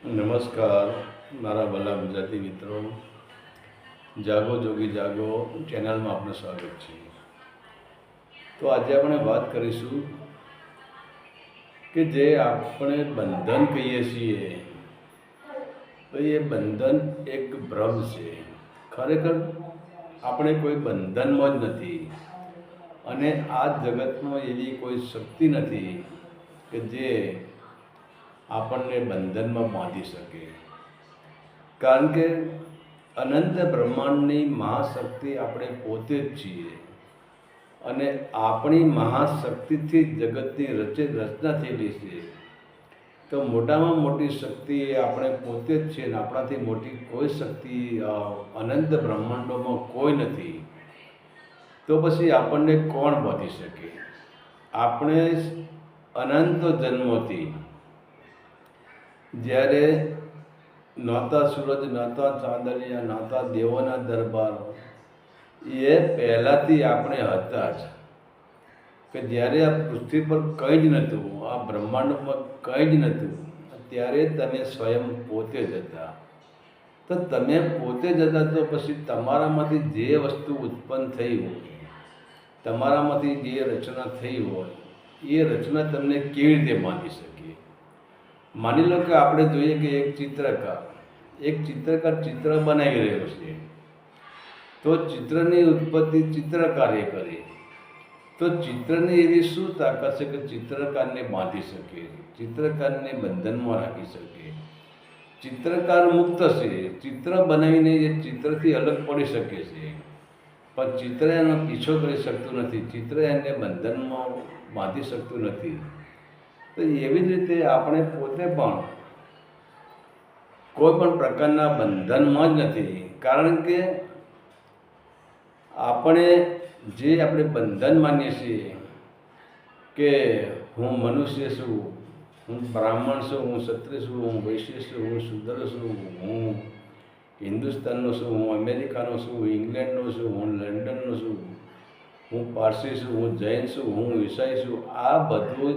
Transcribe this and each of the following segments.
નમસ્કાર મારા ભલા ગુજરાતી મિત્રો, જાગો જોગી જાગો ચેનલમાં આપનું સ્વાગત છે. તો આજે આપણે વાત કરીશું કે જે આપણે બંધન કહીએ છીએ, તો એ બંધન એક ભ્રમ છે. ખરેખર આપણે કોઈ બંધનમાં જ નથી, અને આ જગતમાં એવી કોઈ શક્તિ નથી કે જે આપણને બંધનમાં બાંધી શકે. કારણ કે અનંત બ્રહ્માંડની મહાશક્તિ આપણે પોતે જ છીએ, અને આપણી મહાશક્તિથી જગતની રચના થયેલી છે. તો મોટામાં મોટી શક્તિ એ આપણે પોતે જ છીએ, અને આપણાથી મોટી કોઈ શક્તિ અનંત બ્રહ્માંડોમાં કોઈ નથી. તો પછી આપણને કોણ બાંધી શકે? આપણે અનંત જન્મોથી, જ્યારે નહોતા સૂરજ, નહોતા ચાંદલિયા, નહોતા દેવોના દરબાર, એ પહેલાંથી આપણે હતા જ. કે જ્યારે આ પૃથ્વી પર કંઈ જ નહોતું, આ બ્રહ્માંડમાં કંઈ જ નહોતું, ત્યારે તમે સ્વયં પોતે જ હતા. તો તમે પોતે જ હતા, તો પછી તમારામાંથી જે વસ્તુ ઉત્પન્ન થઈ હોય, તમારામાંથી જે રચના થઈ હોય, એ રચના તમને કેવી રીતે બાંધી શકે? માની લો કે આપણે જોઈએ કે એક ચિત્રકાર ચિત્ર બનાવી રહ્યો છે, તો ચિત્રની ઉત્પત્તિ ચિત્રકારે કરી. તો ચિત્રની એવી શું તાકાત છે કે ચિત્રકારને બાંધી શકે, ચિત્રકારને બંધનમાં રાખી શકે? ચિત્રકાર મુક્ત છે, ચિત્ર બનાવીને એ ચિત્રથી અલગ પડી શકે છે, પણ ચિત્ર એનો પીછો કરી શકતું નથી, ચિત્ર એને બંધનમાં બાંધી શકતું નથી. તો એવી જ રીતે આપણે પોતે પણ કોઈ પણ પ્રકારના બંધનમાં જ નથી. કારણ કે આપણે બંધન માનીએ છીએ કે હું મનુષ્ય છું, હું બ્રાહ્મણ છું, હું ક્ષત્રિય છું, હું વૈશ્ય છું, હું શૂદ્ર છું, હું હિન્દુસ્તાનનો છું, હું અમેરિકાનો છું, હું ઇંગ્લેન્ડનો છું, હું લંડનનો છું, હું પારસી છું, હું જૈન છું, હું ઈસાઈ છું. આ બધું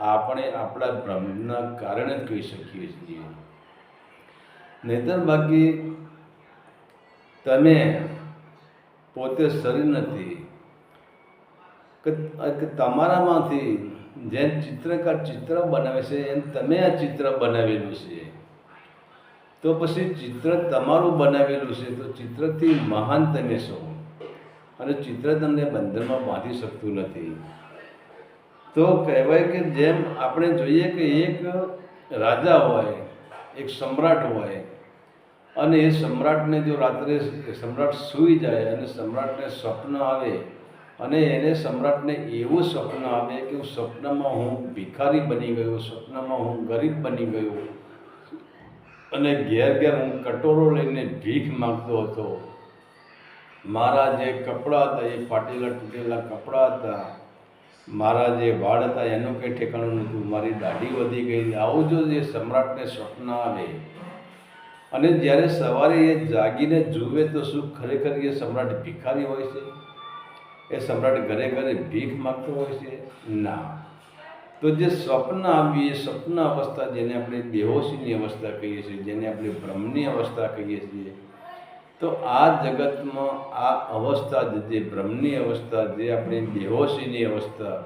આપણે આપણા ભ્રમના કારણે જ કહી શકીએ છીએ. નહીંતર બાકી તમે પોતે શરીર નથી. કે તમારામાંથી જેમ ચિત્રકાર ચિત્ર બનાવે છે, એમ તમે આ ચિત્ર બનાવેલું છે. તો પછી ચિત્ર તમારું બનાવેલું છે, તો ચિત્રથી મહાન તમે છો, અને ચિત્ર તમને બંધનમાં બાંધી શકતું નથી. તો કહેવાય કે જેમ આપણે જોઈએ કે એક રાજા હોય, એક સમ્રાટ હોય, અને એ સમ્રાટને જો રાત્રે સમ્રાટ સૂઈ જાય અને સમ્રાટને સ્વપ્ન આવે, અને એને સમ્રાટને એવું સ્વપ્ન આવે કે સ્વપ્નમાં હું ભિખારી બની ગયો, સ્વપ્નમાં હું ગરીબ બની ગયો, અને ઘેર ઘેર હું કટોરો લઈને ભીખ માગતો હતો. મારા જે કપડાં હતા એ ફાટેલા તૂટેલા કપડાં હતા, મારા જે વાળ હતા એનું કંઈ ઠેકાણું નહોતું, મારી દાઢી વધી ગઈ. આવું જો એ સમ્રાટને સ્વપ્ન આવે, અને જ્યારે સવારે એ જાગીને જુએ, તો શું ખરેખર એ સમ્રાટ ભિખારી હોય છે? એ સમ્રાટ ઘરે ઘરે ભીખ માગતો હોય છે? ના. તો જે સ્વપ્ન આવી, એ સ્વપ્ન અવસ્થા, જેને આપણે બેહોશીની અવસ્થા કહીએ છીએ, જેને આપણે ભ્રમની અવસ્થા કહીએ છીએ, તો આ જગતમાં આ અવસ્થા, જે ભ્રમની અવસ્થા, જે આપણી બેહોશીની અવસ્થા,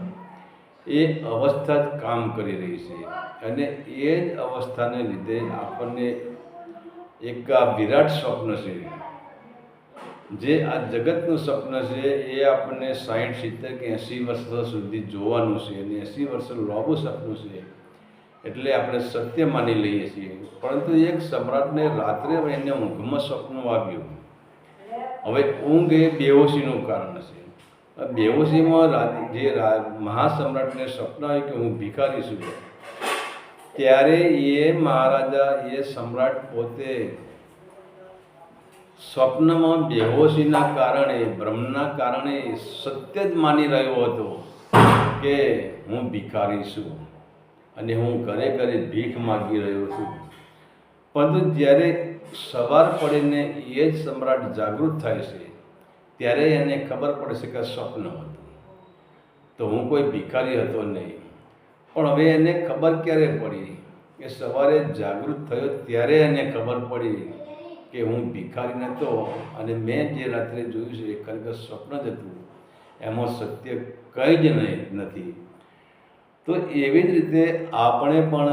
એ અવસ્થા જ કામ કરી રહી છે. અને એ જ અવસ્થાને લીધે આપણને એક આ વિરાટ સ્વપ્ન છે, જે આ જગતનું સ્વપ્ન છે, એ આપણને 60, 70 કે 80 વર્ષ સુધી જોવાનું છે, અને 80 વર્ષ લાંબુ સપનું છે, એટલે આપણે સત્ય માની લઈએ છીએ. પરંતુ એક સમ્રાટને રાત્રે એને ઊંઘમાં સપનું આવ્યું. હવે ઊંઘ એ બેહોશીનું કારણ છે. બેહોશીમાં જે મહાસમ્રાટને સ્વપ્ન આવ્યું કે હું ભિખારી છું, ત્યારે એ મહારાજા, એ સમ્રાટ પોતે સ્વપ્નમાં બેહોશીના કારણે, ભ્રમના કારણે સત્ય જ માની રહ્યો હતો કે હું ભિખારી છું, અને હું ઘરે ઘરે ભીખ માગી રહ્યો છું. પરંતુ જ્યારે સવાર પડીને એ જ સમ્રાટ જાગૃત થાય છે, ત્યારે એને ખબર પડે છે કે સ્વપ્ન હતું, તો હું કોઈ ભિખારી હતો નહીં. પણ હવે એને ખબર ક્યારે પડી કે સવારે જાગૃત થયો ત્યારે એને ખબર પડી કે હું ભિખારી નહોતો અને મેં જે રાત્રે જોયું છે એ ખરેખર સ્વપ્ન જ હતું, એમાં સત્ય કંઈ જ નથી. તો એવી જ રીતે આપણે પણ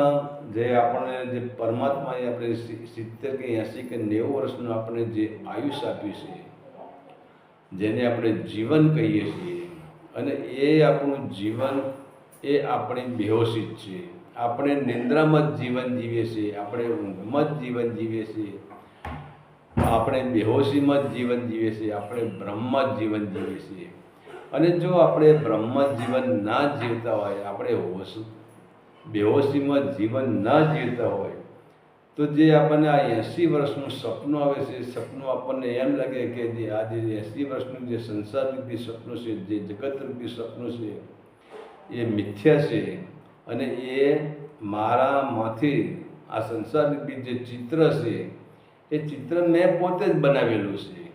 જે આપણને જે પરમાત્માએ આપણે 70 કે 80 કે 90 વર્ષનું આપણે જે આયુષ્ય આપ્યું છે, જેને આપણે જીવન કહીએ છીએ, અને એ આપણું જીવન એ આપણી બેહોશી જ છે. આપણે નિંદ્રામાં જ જીવન જીવીએ છીએ, આપણે ઊંઘમાં જ જીવન જીવીએ છીએ, આપણે બેહોશીમાં જ જીવન જીવીએ છીએ, આપણે બ્રહ્મમાં જ જીવન જીવીએ છીએ. અને જો આપણે બ્રહ્મ જીવન ના જીવતા હોય, આપણે બેહોશીમાં જીવન ના જીવતા હોય, તો જે આપણને આ 80 વર્ષનું સપનું આવે છે, સપનું આપણને એમ લાગે કે જે આ જે 80 વર્ષનું જે સંસારરૂપી સપનું છે, જે જગતરૂપી સપનું છે, એ મિથ્યા છે. અને એ મારામાંથી આ સંસારરૂપી જે ચિત્ર છે, એ ચિત્ર મેં પોતે જ બનાવેલું છે.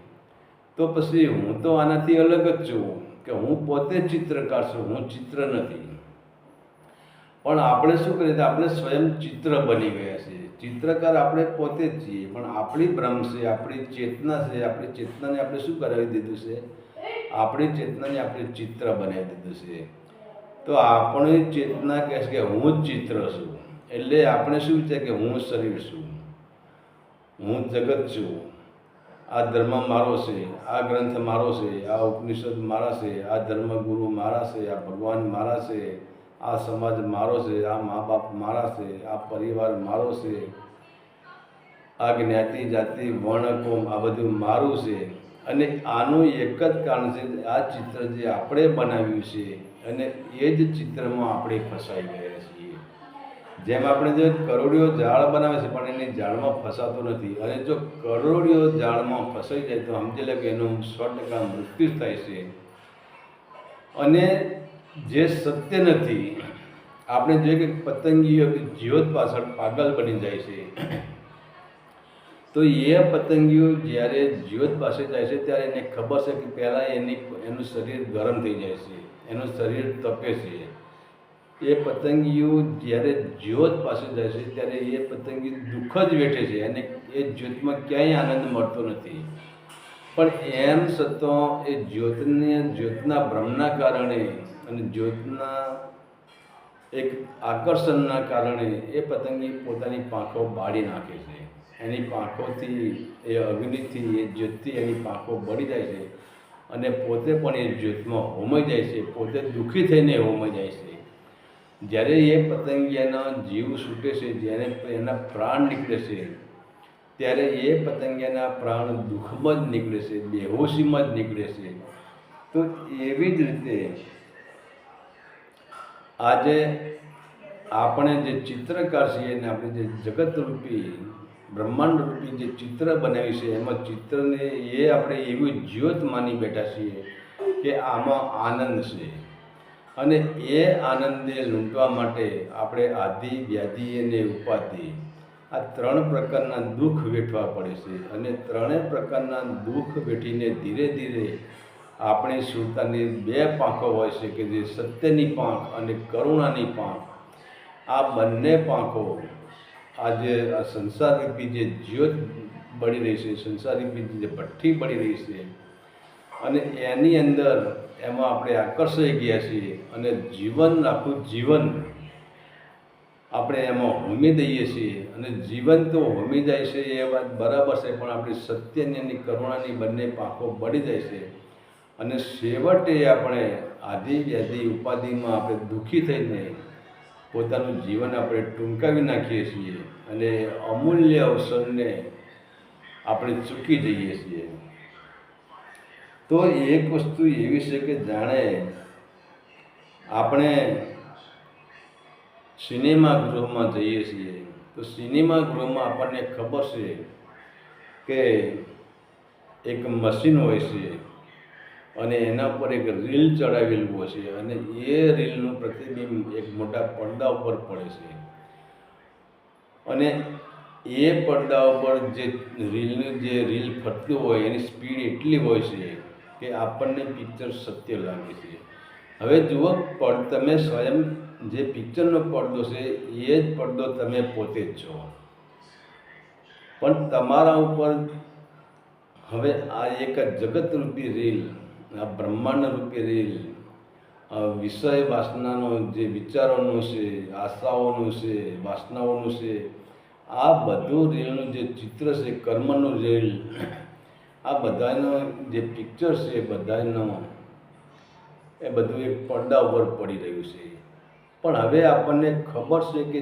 તો પછી હું તો આનાથી અલગ જ છું કે હું પોતે ચિત્રકાર છું, હું ચિત્ર નથી. પણ આપણે શું કરીએ, આપણે સ્વયં ચિત્ર બની ગયા છીએ. ચિત્રકાર આપણે પોતે જ છીએ, પણ આપણી ભ્રમ છે, આપણી ચેતના છે, આપણી ચેતનાને આપણે શું કરાવી દીધું છે, આપણી ચેતનાને આપણે ચિત્ર બનાવી દીધું છે. તો આપણી ચેતના કહે છે કે હું જ ચિત્ર છું. એટલે આપણે શું વિચાર કે હું શરીર છું, હું જગત છું, આ ધર્મ મારો છે, આ ગ્રંથ મારો છે, આ ઉપનિષદ મારા છે, આ ધર્મગુરુ મારા છે, આ ભગવાન મારા છે, આ સમાજ મારો છે, આ મા બાપ મારા છે, આ પરિવાર મારો છે, આ જ્ઞાતિ જાતિ વર્ણ કોમ આ બધું મારું છે. અને આનું એક જ કારણ છે, આ ચિત્ર જે આપણે બનાવ્યું છે, અને એ જ ચિત્રમાં આપણે ફસાઈ ગયા છીએ. જેમ આપણે જે કરોડિયો જાળ બનાવે છે, પણ એની જાળમાં ફસાતો નથી. અને જો કરોડિયો જાળમાં ફસાઈ જાય તો સમજી લે કે એનું 100% મૃત્યુ થાય છે. અને જે સત્ય નથી, આપણે જોઈએ કે પતંગીઓ જ્યોત પાછળ પાગલ બની જાય છે. તો એ પતંગીઓ જ્યારે જ્યોત પાસે જાય છે ત્યારે એને ખબર છે કે પહેલાં એનું શરીર ગરમ થઈ જાય છે, એનું શરીર તપે છે. એ પતંગીઓ જ્યારે જ્યોત પાસે જાય છે ત્યારે એ પતંગી દુઃખ જ વેઠે છે, અને એ જ્યોતમાં ક્યાંય આનંદ મળતો નથી. પણ એમ છતાં એ જ્યોતના ભ્રમના કારણે અને જ્યોતના એક આકર્ષણના કારણે એ પતંગી પોતાની પાંખો બાળી નાખે છે. એની પાંખોથી, એ અગ્નિથી, એ જ્યોતથી એની પાંખો બળી જાય છે, અને પોતે પણ એ જ્યોતમાં હોમાઈ જાય છે, પોતે દુઃખી થઈને હોમાઈ જાય છે. જ્યારે એ પતંગિયાનો જીવ છૂટે છે, જ્યારે એના પ્રાણ નીકળે છે, ત્યારે એ પતંગિયાના પ્રાણ દુઃખમાં જ નીકળે છે, બેહોશીમાં જ નીકળે છે. તો એવી જ રીતે આજે આપણે જે ચિત્રકાર છીએ અને આપણે જે જગતરૂપી બ્રહ્માંડરૂપી જે ચિત્ર બનાવ્યું છે, એમાં ચિત્રને એ આપણે એવી જ્યોત માની બેઠા છીએ કે આમાં આનંદ છે. અને એ આનંદને લૂંટવા માટે આપણે આદિ વ્યાધિ અને ઉપાધિ આ 3 પ્રકારના દુઃખ વેઠવા પડે છે. અને 3 પ્રકારના દુઃખ વેઠીને ધીરે ધીરે આપણી સુરતાની 2 પાંખો હોય છે કે જે સત્યની પાંખ અને કરુણાની પાંખ. આ બંને પાંખો આજે આ સંસારરૂપી જે જ્યોત બળી રહી છે, સંસારરૂપી જે ભઠ્ઠી બળી રહી છે, અને એની અંદર એમાં આપણે આકર્ષાઈ ગયા છીએ. અને આખું જીવન આપણે એમાં હોમી દઈએ છીએ. અને જીવન તો હોમી જાય છે એ વાત બરાબર છે, પણ આપણી સત્યની અને કરુણાની બંને પાંખો બળી જાય છે. અને છેવટે આપણે આદિ વ્યાધિ ઉપાધિમાં આપણે દુઃખી થઈને પોતાનું જીવન આપણે ટૂંકાવી નાખીએ છીએ, અને અમૂલ્ય અવસરને આપણે ચૂકી જઈએ છીએ. તો એક વસ્તુ એવી છે કે જાણે આપણે સિનેમા ગૃહમાં જઈએ છીએ, તો સિનેમા ગૃહમાં આપણને ખબર છે કે એક મશીન હોય છે, અને એના ઉપર એક રીલ ચડાવેલું હોય છે, અને એ રીલનું પ્રતિબિંબ એક મોટા પડદા ઉપર પડે છે. અને એ પડદા ઉપર જે રીલ ફરતું હોય એની સ્પીડ એટલી હોય છે કે આપણને પિક્ચર સત્ય લાગે છે. હવે જુઓ, તમે સ્વયં જે પિક્ચરનો પડદો છે એ જ પડદો તમે પોતે જ છો. પણ તમારા ઉપર હવે આ એક જગતરૂપી રીલ, આ બ્રહ્માંડરૂપી રીલ, આ વિષય વાસનાનો જે વિચારોનું છે, આશાઓનું છે, વાસનાઓનું છે, આ બધું રીલનું જે ચિત્ર છે, કર્મનું રીલ, આ બધાનો જે પિક્ચર છે બધાનો એ બધું એક પડદા ઉપર પડી રહ્યું છે. પણ હવે આપણને ખબર છે કે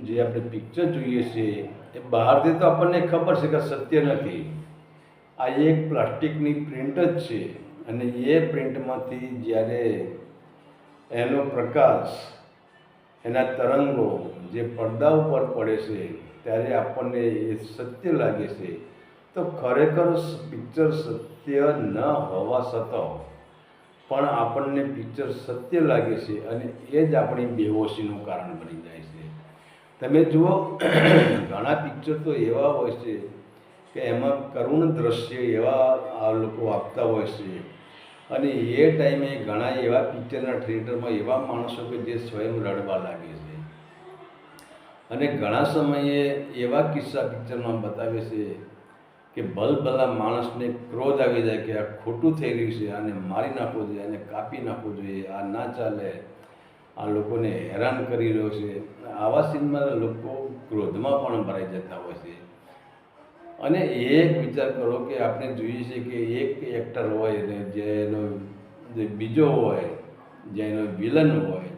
જે આપણે પિક્ચર જોઈએ છીએ એ બહારથી તો આપણને ખબર છે કે સત્ય નથી. આ એક પ્લાસ્ટિકની પ્રિન્ટ જ છે અને એ પ્રિન્ટમાંથી જ્યારે એનો પ્રકાશ, એના તરંગો જે પડદા ઉપર પડે છે ત્યારે આપણને એ સત્ય લાગે છે. તો ખરેખર પિક્ચર સત્ય ન હોવા છતાં પણ આપણને પિક્ચર સત્ય લાગે છે અને એ જ આપણી બેહોશીનું કારણ બની જાય છે. તમે જુઓ, ઘણા પિક્ચર તો એવા હોય છે કે એમાં કરુણ દ્રશ્ય એવા આ લોકો આપતા હોય છે અને એ ટાઈમે ઘણા એવા પિક્ચરના થિયેટરમાં એવા માણસો કે જે સ્વયં રડવા લાગે છે. અને ઘણા સમયે એવા કિસ્સા પિક્ચરમાં બતાવે છે કે ભલભલા માણસને ક્રોધ આવી જાય કે આ ખોટું થઈ રહ્યું છે, આને મારી નાખવું જોઈએ, આને કાપી નાખવું જોઈએ, આ ના ચાલે, આ લોકોને હેરાન કરી રહ્યો છે. આવા સીનમાં લોકો ક્રોધમાં પણ ભરાઈ જતા હોય છે. અને એક વિચાર કરો કે આપણે જોઈએ છે કે એક એક્ટર હોય ને જેનો જે બીજો હોય, જેનો વિલન હોય,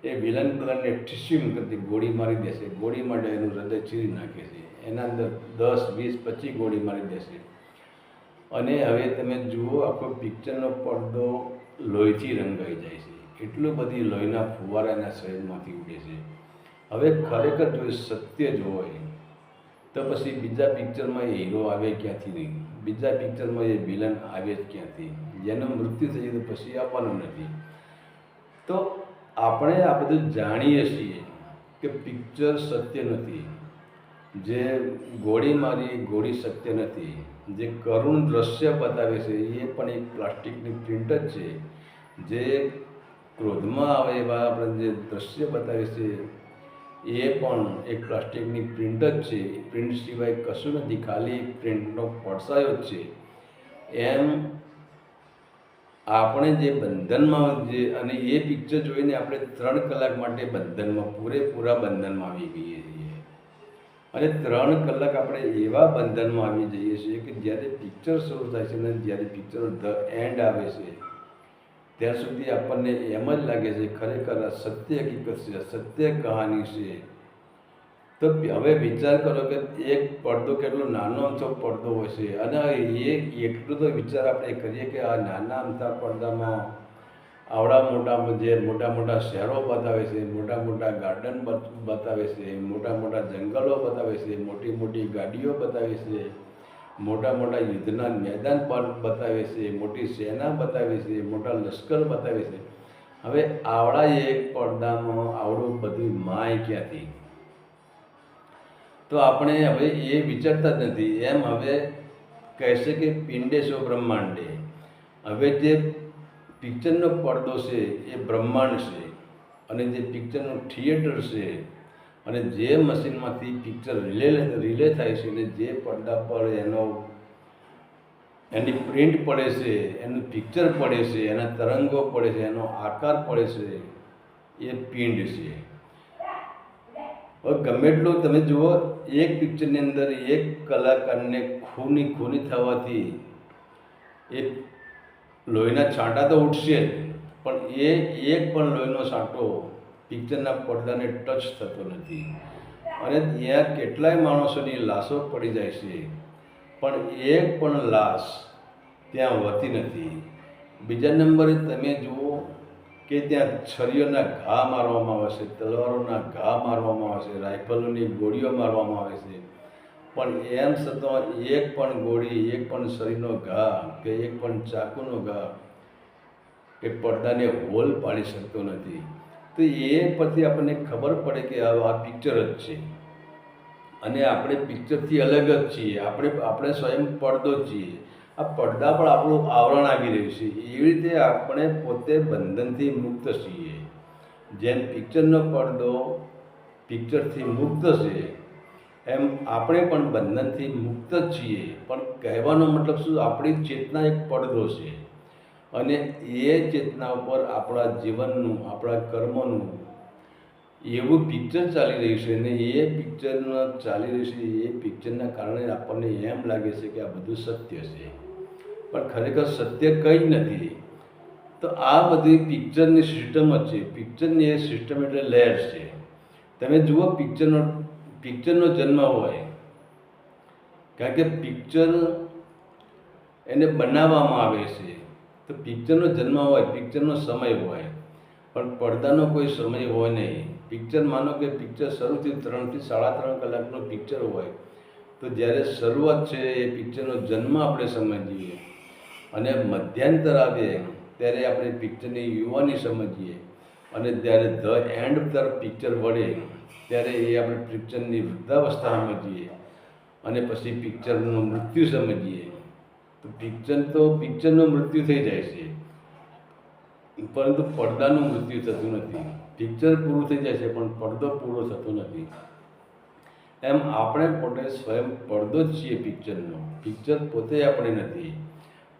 એ વિલન બધાને ઠીસ્યુમ કરતી ગોળી મારી દેશે. ગોળી માટે એનું હૃદય ચીરી નાખે છે, એના અંદર 10, 20, 25 ગોળી મારી દેશે. અને હવે તમે જુઓ, આખો પિક્ચરનો પડદો લોહીથી રંગાઈ જાય છે. એટલું બધી લોહીના ફુવારા એના શરીરમાંથી ઉડે છે. હવે ખરેખર જો સત્ય જ હોય તો પછી બીજા પિક્ચરમાં એ હીરો આવે ક્યાંથી નહીં, બીજા પિક્ચરમાં એ વિલન આવે જ ક્યાંથી? જેનું મૃત્યુ થઈ જાય તો પછી આવવાનું નથી. તો આપણે આ બધું જાણીએ છીએ કે પિક્ચર સત્ય નથી, જે ગોળી મારી ગોળી સત્ય નથી, જે કરુણ દ્રશ્ય બતાવે છે એ પણ એક પ્લાસ્ટિકની પ્રિન્ટ જ છે. જે ક્રોધમાં આવે એવા આપણે જે દ્રશ્ય બતાવે છે એ પણ એક પ્લાસ્ટિકની પ્રિન્ટ જ છે. પ્રિન્ટ સિવાય કશું નથી, ખાલી પ્રિન્ટનો પડછાયો જ છે. એમ આપણે જે બંધનમાં જે અને એ પિક્ચર જોઈને આપણે 3 કલાક માટે બંધનમાં, પૂરેપૂરા બંધનમાં આવી ગઈએ છીએ. અને 3 કલાક આપણે એવા બંધનમાં આવી જઈએ છીએ કે જ્યારે પિક્ચર શરૂ થાય છે ને જ્યારે પિક્ચરનો ધ એન્ડ આવે છે ત્યાં સુધી આપણને એમ જ લાગે છે ખરેખર આ સત્ય હકીકત છે, સત્ય કહાની છે. તો હવે વિચાર કરો કે એક પડદો કેટલો નાનો અમથો પડદો હોય છે અને એટલું તો વિચાર આપણે કરીએ કે આ નાના અમથા પડદામાં આવડા મોટા મોટા શહેરો બતાવે છે, મોટા મોટા ગાર્ડન બતાવે છે, મોટા મોટા જંગલો બતાવે છે, મોટી મોટી ગાડીઓ બતાવે છે, મોટા મોટા યુદ્ધના મેદાન પણ બતાવે છે, મોટી સેના બતાવે છે, મોટા લશ્કર બતાવે છે. હવે આવડા એક પડદામાં આવડું બધું માય ક્યાંથી? તો આપણે હવે એ વિચારતા જ નથી. એમ હવે કહેશે કે પિંડે સો બ્રહ્માંડે. હવે જે પિક્ચરનો પડદો છે એ બ્રહ્માંડ છે અને જે પિક્ચરનું થિયેટર છે અને જે મશીનમાંથી પિક્ચર રિલે થાય છે અને જે પડદા પર એની પ્રિન્ટ પડે છે, એનું પિક્ચર પડે છે, એના તરંગો પડે છે, એનો આકાર પડે છે, એ પિંડ છે. હવે ગમે એટલું તમે જુઓ, એક પિક્ચરની અંદર એક કલાકારને ખૂની થવાથી એ લોહીના છાંટા તો ઉઠશે જ, પણ એ એક પણ લોહીનો છાંટો પિક્ચરના પડદાને ટચ થતો નથી. અને ત્યાં કેટલાય માણસોની લાશો પડી જાય છે પણ એક પણ લાશ ત્યાં હોતી નથી. બીજા નંબરે તમે જુઓ કે ત્યાં છરીઓના ઘા મારવામાં આવે છે, તલવારોના ઘા મારવામાં આવે છે, રાઇફલોની ગોળીઓ મારવામાં આવે છે, પણ એમ છતાં એક પણ ગોળી, એક પણ છરીનો ઘા કે એક પણ ચાકુનો ઘા એ પડદાને હોલ પાડી શકતો નથી. તો એ પરથી આપણને ખબર પડે કે આ પિક્ચર જ છે અને આપણે પિક્ચરથી અલગ જ છીએ. આપણે સ્વયં પડદો જ છીએ. આ પડદા પર આપણું આવરણ આવી રહ્યું છે. એવી રીતે આપણે પોતે બંધનથી મુક્ત છીએ. જેમ પિક્ચરનો પડદો પિક્ચરથી મુક્ત છે, એમ આપણે પણ બંધનથી મુક્ત જ છીએ. પણ કહેવાનો મતલબ શું, આપણી ચેતના એક પડદો છે અને એ ચેતના ઉપર આપણા જીવનનું, આપણા કર્મોનું એવું પિક્ચર ચાલી રહ્યું છે ને એ પિક્ચરમાં ચાલી રહ્યું છે, એ પિક્ચરના કારણે આપણને એમ લાગે છે કે આ બધું સત્ય છે, પણ ખરેખર સત્ય કંઈ જ નથી. તો આ બધી પિક્ચરની સિસ્ટમ જ છે. પિક્ચરની એ સિસ્ટમ એટલે લહેર છે. તમે જુઓ, પિક્ચરનો જન્મ હોય, કારણ કે પિક્ચર એને બનાવવામાં આવે છે, તો પિક્ચરનો જન્મ હોય, પિક્ચરનો સમય હોય, પણ પડદાનો કોઈ સમય હોય નહીં. પિક્ચર, માનો કે પિક્ચર શરૂ થયું 3 થી 3.5 કલાકનું પિક્ચર હોય, તો જ્યારે શરૂઆત છે એ પિક્ચરનો જન્મ આપણે સમજીએ અને મધ્યાંતર આવે ત્યારે આપણે પિક્ચરની યુવાની સમજીએ અને જ્યારે ધ એન્ડ તરફ પિક્ચર વળે ત્યારે એ આપણે પિક્ચરની વૃદ્ધાવસ્થા સમજીએ અને પછી પિક્ચરનું મૃત્યુ સમજીએ. તો પિક્ચરનું મૃત્યુ થઈ જાય છે, પરંતુ પડદાનું મૃત્યુ થતું નથી. પિક્ચર પૂરું થઈ જાય છે પણ પડદો પૂરો થતો નથી. એમ આપણે પોતે સ્વયં પડદો જ છીએ પિક્ચરનો. પિક્ચર પોતે આપણે નથી.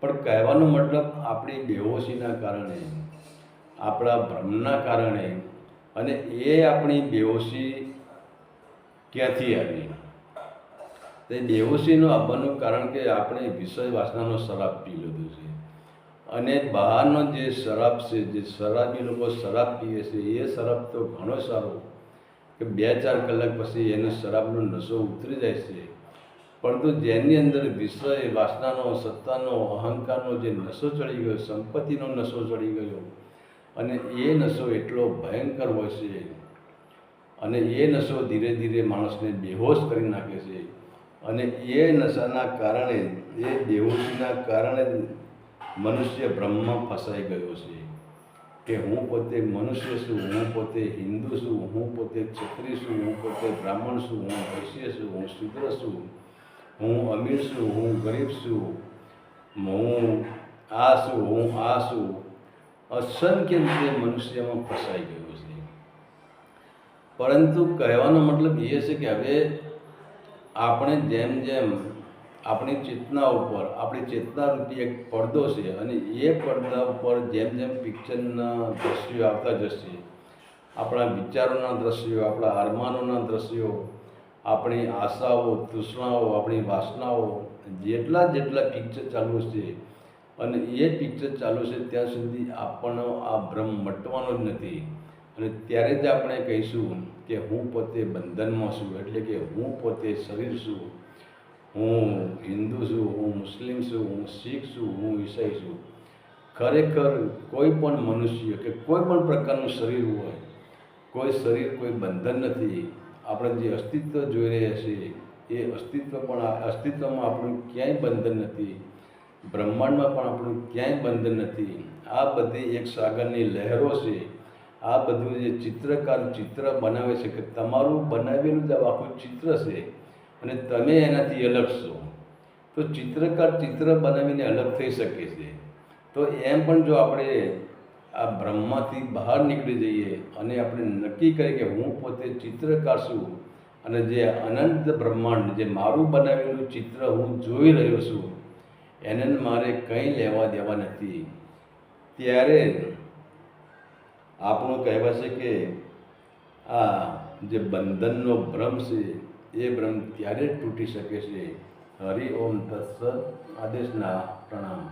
પણ કહેવાનો મતલબ આપણી બેહોશીના કારણે, આપણા ભ્રમના કારણે, અને એ આપણી બેહોશી ક્યાંથી આવી? તે બેહોશીનું આવવાનું કારણ કે આપણે વિષય વાસનાનો શરાબ પી લીધો છે. અને બહારનો જે શરાબ છે, જે શરાબી લોકો શરાબ પીએ છે, એ શરાબ તો ઘણો સારો કે 2-4 કલાક પછી એનો શરાબનો નશો ઉતરી જાય છે. પરંતુ જેની અંદર વિષય વાસનાનો, સત્તાનો, અહંકારનો જે નશો ચડી ગયો, સંપત્તિનો નશો ચડી ગયો, અને એ નશો એટલો ભયંકર હોય છે અને એ નશો ધીરે ધીરે માણસને બેહોશ કરી નાખે છે. અને એ નશાના કારણે, એ બેહોશીના કારણે મનુષ્ય બ્રહ્મમાં ફસાઈ ગયો છે કે હું પોતે મનુષ્ય છું, હું પોતે હિન્દુ છું, હું પોતે ક્ષત્રિય છું, હું પોતે બ્રાહ્મણ છું, હું વૈશ્ય છું, હું શૂદ્ર છું, હું અમીર છું, હું ગરીબ છું, હું આ છું, હું આ છું. અસંખ્ય રીતે મનુષ્યમાં ફસાઈ ગયો છે. પરંતુ કહેવાનો મતલબ એ છે કે હવે આપણે જેમ જેમ આપણી ચેતના ઉપર, આપણી ચેતનારૂપી એક પડદો છે અને એ પડદા ઉપર જેમ જેમ પિક્ચરના દ્રશ્યો આવતા જશે, આપણા વિચારોના દ્રશ્યો, આપણા અરમાનોના દ્રશ્યો, આપણી આશાઓ, તૃષ્ણાઓ, આપણી વાસનાઓ, જેટલા પિક્ચર ચાલુ છે, અને એ પિક્ચર ચાલુ છે ત્યાં સુધી આપણનો આ ભ્રમ મટવાનો જ નથી. અને ત્યારે જ આપણે કહીશું કે હું પોતે બંધનમાં છું, એટલે કે હું પોતે શરીર છું, હું હિન્દુ છું, હું મુસ્લિમ છું, હું શીખ છું, હું ઈસાઈ છું. ખરેખર કોઈ પણ મનુષ્ય કે કોઈ પણ પ્રકારનું શરીર હોય, કોઈ શરીર, કોઈ બંધન નથી. આપણે જે અસ્તિત્વ જોઈ રહ્યા છીએ એ અસ્તિત્વમાં આપણું ક્યાંય બંધન નથી. બ્રહ્માંડમાં પણ આપણું ક્યાંય બંધન નથી. આ બધી એક સાગરની લહેરો છે. આ બધું જે ચિત્રકાર ચિત્ર બનાવે છે, કે તમારું બનાવેલું જ આખું ચિત્ર છે અને તમે એનાથી અલગ છો. તો ચિત્રકાર ચિત્ર બનાવીને અલગ થઈ શકે છે. તો એમ પણ જો આપણે આ બ્રહ્મમાંથી બહાર નીકળી જઈએ અને આપણે નક્કી કરીએ કે હું પોતે ચિત્રકાર છું અને જે અનંત બ્રહ્માંડ, જે મારું બનાવેલું ચિત્ર હું જોઈ રહ્યો છું, એને મારે કંઈ લેવા દેવા નથી, ત્યારે આપણું કહેવાય છે કે આ જે બંધનનો ભ્રમ છે એ ભ્રમ ત્યારે જ તૂટી શકે છે. હરિ ઓમ તત્સત. આદેશના પ્રણામ.